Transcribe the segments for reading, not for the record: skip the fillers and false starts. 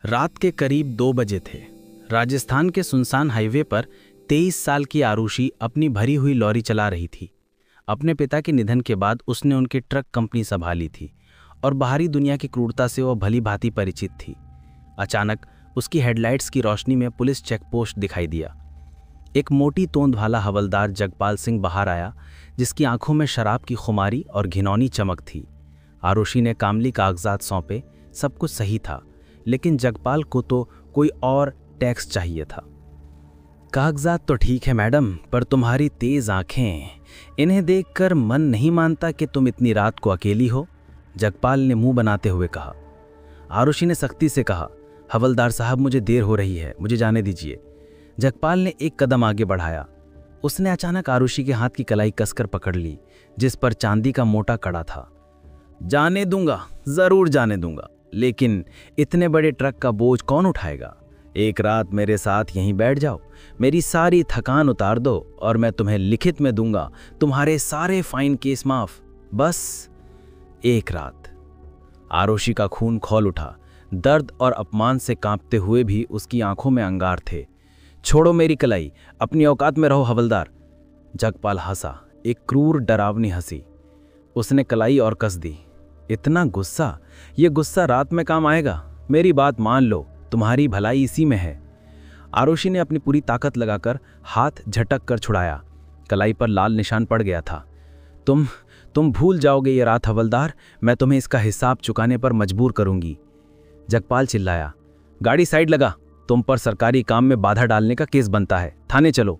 रात के करीब 2 बजे थे। राजस्थान के सुनसान हाईवे पर 23 साल की आरुषि अपनी भरी हुई लॉरी चला रही थी। अपने पिता के निधन के बाद उसने उनकी ट्रक कंपनी संभाली थी और बाहरी दुनिया की क्रूरता से वह भली भांति परिचित थी। अचानक उसकी हेडलाइट्स की रोशनी में पुलिस चेकपोस्ट दिखाई दिया। एक मोटी तोंद वाला हवलदार जगपाल सिंह बाहर आया, जिसकी आंखों में शराब की खुमारी और घिनौनी चमक थी। आरुषि ने कामली कागजात सौंपे। सब कुछ सही था, लेकिन जगपाल को तो कोई और टैक्स चाहिए था। कागजात तो ठीक है मैडम, पर तुम्हारी तेज आंखें, इन्हें देखकर मन नहीं मानता कि तुम इतनी रात को अकेली हो, जगपाल ने मुंह बनाते हुए कहा। आरुषि ने सख्ती से कहा, हवलदार साहब मुझे देर हो रही है, मुझे जाने दीजिए। जगपाल ने एक कदम आगे बढ़ाया। उसने अचानक आरुषि के हाथ की कलाई कसकर पकड़ ली, जिस पर चांदी का मोटा कड़ा था। जाने दूंगा, जरूर जाने दूंगा, लेकिन इतने बड़े ट्रक का बोझ कौन उठाएगा? एक रात मेरे साथ यहीं बैठ जाओ, मेरी सारी थकान उतार दो और मैं तुम्हें लिखित में दूंगा तुम्हारे सारे फाइन केस माफ। बस एक रात। आरुषि का खून खौल उठा। दर्द और अपमान से कांपते हुए भी उसकी आंखों में अंगार थे। छोड़ो मेरी कलाई, अपनी औकात में रहो हवलदार। जगपाल हंसा, एक क्रूर डरावनी हंसी। उसने कलाई और कस दी। इतना गुस्सा, ये गुस्सा रात में काम आएगा? मेरी बात मान लो, तुम्हारी भलाई इसी में है। आरुषि ने अपनी पूरी ताकत लगाकर हाथ झटक कर छुड़ाया। कलाई पर लाल निशान पड़ गया था। तुम भूल जाओगे ये रात हवलदार, मैं तुम्हें इसका हिसाब चुकाने पर मजबूर करूंगी। जगपाल चिल्लाया, गाड़ी साइड लगा, तुम पर सरकारी काम में बाधा डालने का केस बनता है, थाने चलो।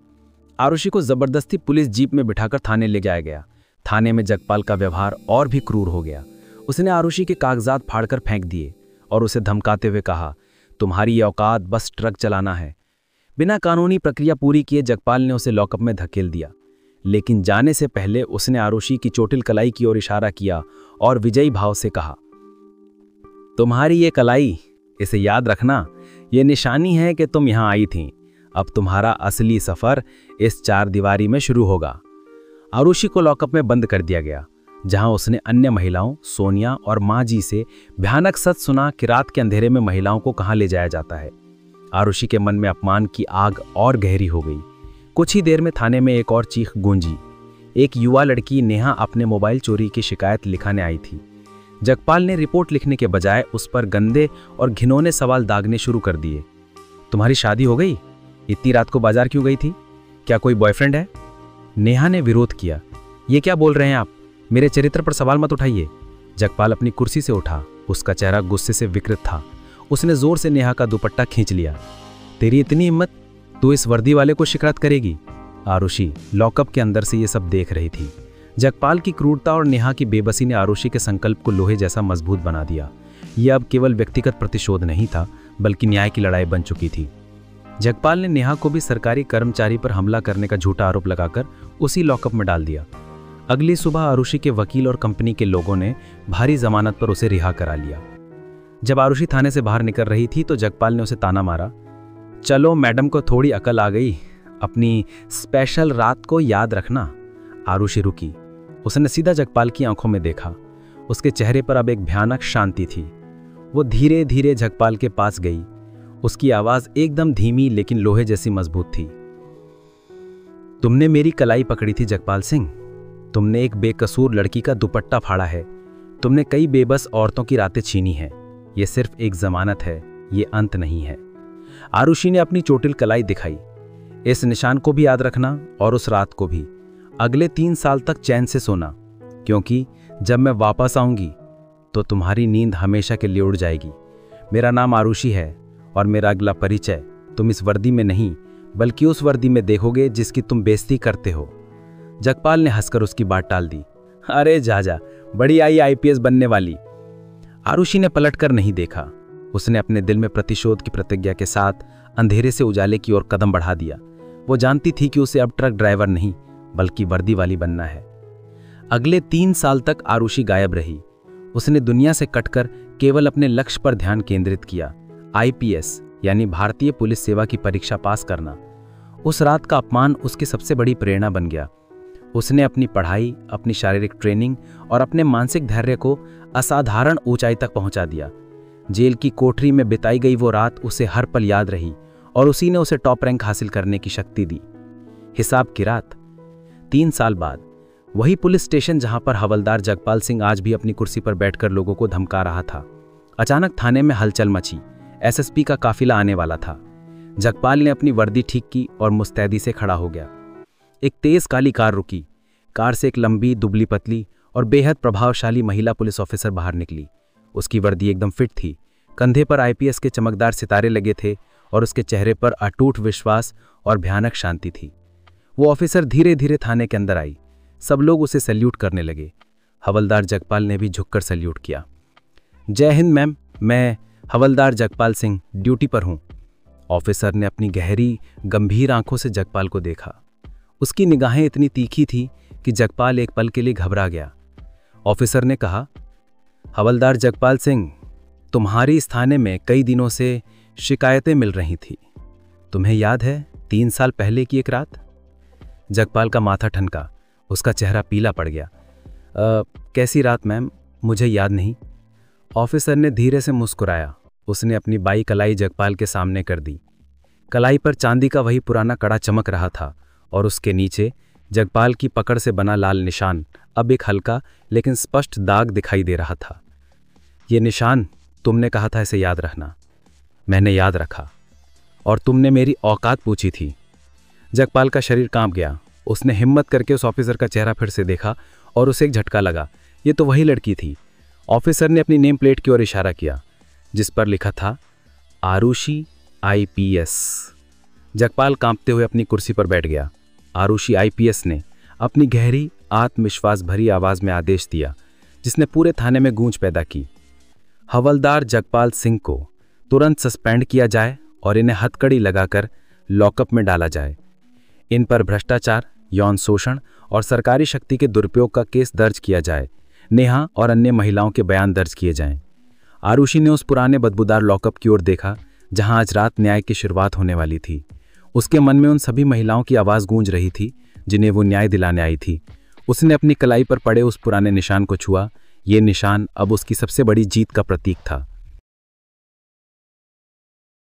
आरुषि को जबरदस्ती पुलिस जीप में बिठाकर थाने ले जाया गया। थाने में जगपाल का व्यवहार और भी क्रूर हो गया। उसने आरुषि के कागजात फाड़कर फेंक दिए और उसे धमकाते हुए कहा, तुम्हारी ये औकात बस ट्रक चलाना है। बिना कानूनी प्रक्रिया पूरी किए जगपाल ने उसे लॉकअप में धकेल दिया, लेकिन जाने से पहले उसने आरुषि की चोटिल कलाई की ओर इशारा किया और विजयी भाव से कहा, तुम्हारी ये कलाई, इसे याद रखना, ये निशानी है कि तुम यहां आई थी। अब तुम्हारा असली सफर इस 4 दीवारी में शुरू होगा। आरुषि को लॉकअप में बंद कर दिया गया, जहां उसने अन्य महिलाओं सोनिया और माँ जी से भयानक सच सुना कि रात के अंधेरे में महिलाओं को कहां ले जाया जाता है। आरुषि के मन में अपमान की आग और गहरी हो गई। कुछ ही देर में थाने में एक और चीख गूंजी। एक युवा लड़की नेहा अपने मोबाइल चोरी की शिकायत लिखाने आई थी। जगपाल ने रिपोर्ट लिखने के बजाय उस पर गंदे और घिनौने सवाल दागने शुरू कर दिए। तुम्हारी शादी हो गई? इतनी रात को बाजार क्यों गई थी? क्या कोई बॉयफ्रेंड है? नेहा ने विरोध किया। ये क्या बोल रहे हैं आप? मेरे चरित्र पर सवाल मत उठाइए। जगपाल अपनी कुर्सी से उठा। उसका चेहरा गुस्से से विकृत था। उसने जोर से नेहा का दुपट्टा खींच लिया। तेरी इतनी हिम्मत, तू इस वर्दी वाले को शिकायत करेगी? आरुषि लॉकअप के अंदर से ये सब देख रही थी। जगपाल की क्रूरता और नेहा की बेबसी ने आरुषि के संकल्प को लोहे जैसा मजबूत बना दिया। यह अब केवल व्यक्तिगत प्रतिशोध नहीं था, बल्कि न्याय की लड़ाई बन चुकी थी। जगपाल ने नेहा को भी सरकारी कर्मचारी पर हमला करने का झूठा आरोप लगाकर उसी लॉकअप में डाल दिया। अगली सुबह आरुषि के वकील और कंपनी के लोगों ने भारी जमानत पर उसे रिहा करा लिया। जब आरुषि थाने से बाहर निकल रही थी तो जगपाल ने उसे ताना मारा, चलो मैडम को थोड़ी अकल आ गई, अपनी स्पेशल रात को याद रखना। आरुषि रुकी। उसने सीधा जगपाल की आंखों में देखा। उसके चेहरे पर अब एक भयानक शांति थी। वो धीरे धीरे जगपाल के पास गई। उसकी आवाज एकदम धीमी लेकिन लोहे जैसी मजबूत थी। तुमने मेरी कलाई पकड़ी थी जगपाल सिंह। तुमने एक बेकसूर लड़की का दुपट्टा फाड़ा है। तुमने कई बेबस औरतों की रातें छीनी हैं। ये सिर्फ एक जमानत है, ये अंत नहीं है। आरुषि ने अपनी चोटिल कलाई दिखाई। इस निशान को भी याद रखना और उस रात को भी। अगले 3 साल तक चैन से सोना, क्योंकि जब मैं वापस आऊंगी तो तुम्हारी नींद हमेशा के लिए उड़ जाएगी। मेरा नाम आरुषि है और मेरा अगला परिचय तुम इस वर्दी में नहीं, बल्कि उस वर्दी में देखोगे जिसकी तुम बेइज्जती करते हो। जगपाल ने हंसकर उसकी बात टाल दी। अरे जा, बड़ी आई IPS बनने वाली। आरुषि ने पलटकर नहीं देखा। उसने अपने दिल में प्रतिशोध की प्रतिज्ञा के साथ अंधेरे से उजाले की ओर कदम बढ़ा दिया। वो जानती थी कि उसे अब ट्रक ड्राइवर नहीं, बल्कि वर्दी वाली बनना है। अगले 3 साल तक आरुषि गायब रही। उसने दुनिया से कटकर केवल अपने लक्ष्य पर ध्यान केंद्रित किया, IPS यानी भारतीय पुलिस सेवा की परीक्षा पास करना। उस रात का अपमान उसकी सबसे बड़ी प्रेरणा बन गया। उसने अपनी पढ़ाई, अपनी शारीरिक ट्रेनिंग और अपने मानसिक धैर्य को असाधारण ऊंचाई तक पहुंचा दिया। जेल की कोठरी में बिताई गई वो रात उसे हर पल याद रही और उसी ने उसे टॉप रैंक हासिल करने की शक्ति दी। हिसाब की रात। 3 साल बाद वही पुलिस स्टेशन जहां पर हवलदार जगपाल सिंह आज भी अपनी कुर्सी पर बैठकर लोगों को धमका रहा था। अचानक थाने में हलचल मची। एसएसपी का काफिला आने वाला था। जगपाल ने अपनी वर्दी ठीक की और मुस्तैदी से खड़ा हो गया। एक तेज काली कार रुकी। कार से एक लंबी, दुबली पतली और बेहद प्रभावशाली महिला पुलिस ऑफिसर बाहर निकली। उसकी वर्दी एकदम फिट थी। कंधे पर आईपीएस के चमकदार सितारे लगे थे और उसके चेहरे पर अटूट विश्वास और भयानक शांति थी। वो ऑफिसर धीरे धीरे थाने के अंदर आई। सब लोग उसे सैल्यूट करने लगे। हवलदार जगपाल ने भी झुककर सैल्यूट किया। जय हिंद मैम, मैं हवलदार जगपाल सिंह ड्यूटी पर हूं। ऑफिसर ने अपनी गहरी, गंभीर आंखों से जगपाल को देखा। उसकी निगाहें इतनी तीखी थी कि जगपाल एक पल के लिए घबरा गया। ऑफिसर ने कहा, हवलदार जगपाल सिंह, तुम्हारी इस थाने में कई दिनों से शिकायतें मिल रही थी। तुम्हें याद है 3 साल पहले की एक रात? जगपाल का माथा ठनका। उसका चेहरा पीला पड़ गया। कैसी रात मैम? मुझे याद नहीं। ऑफिसर ने धीरे से मुस्कुराया। उसने अपनी बाई कलाई जगपाल के सामने कर दी। कलाई पर चांदी का वही पुराना कड़ा चमक रहा था और उसके नीचे जगपाल की पकड़ से बना लाल निशान अब एक हल्का लेकिन स्पष्ट दाग दिखाई दे रहा था। ये निशान, तुमने कहा था इसे याद रखना। मैंने याद रखा। और तुमने मेरी औकात पूछी थी। जगपाल का शरीर कांप गया। उसने हिम्मत करके उस ऑफिसर का चेहरा फिर से देखा और उसे एक झटका लगा। ये तो वही लड़की थी। ऑफिसर ने अपनी नेम प्लेट की ओर इशारा किया जिस पर लिखा था आरुषि आईपीएस। जगपाल कांपते हुए अपनी कुर्सी पर बैठ गया। आरुषि आईपीएस ने अपनी गहरी, आत्मविश्वास भरी आवाज में आदेश दिया जिसने पूरे थाने में गूंज पैदा की। हवलदार जगपाल सिंह को तुरंत सस्पेंड किया जाए और इन्हें हथकड़ी लगाकर लॉकअप में डाला जाए। इन पर भ्रष्टाचार, यौन शोषण और सरकारी शक्ति के दुरुपयोग का केस दर्ज किया जाए। नेहा और अन्य महिलाओं के बयान दर्ज किए जाएं। आरुषि ने उस पुराने बदबूदार लॉकअप की ओर देखा जहां आज रात न्याय की शुरुआत होने वाली थी। उसके मन में उन सभी महिलाओं की आवाज़ गूंज रही थी जिन्हें वो न्याय दिलाने आई थी। उसने अपनी कलाई पर पड़े उस पुराने निशान को छुआ। ये निशान अब उसकी सबसे बड़ी जीत का प्रतीक था।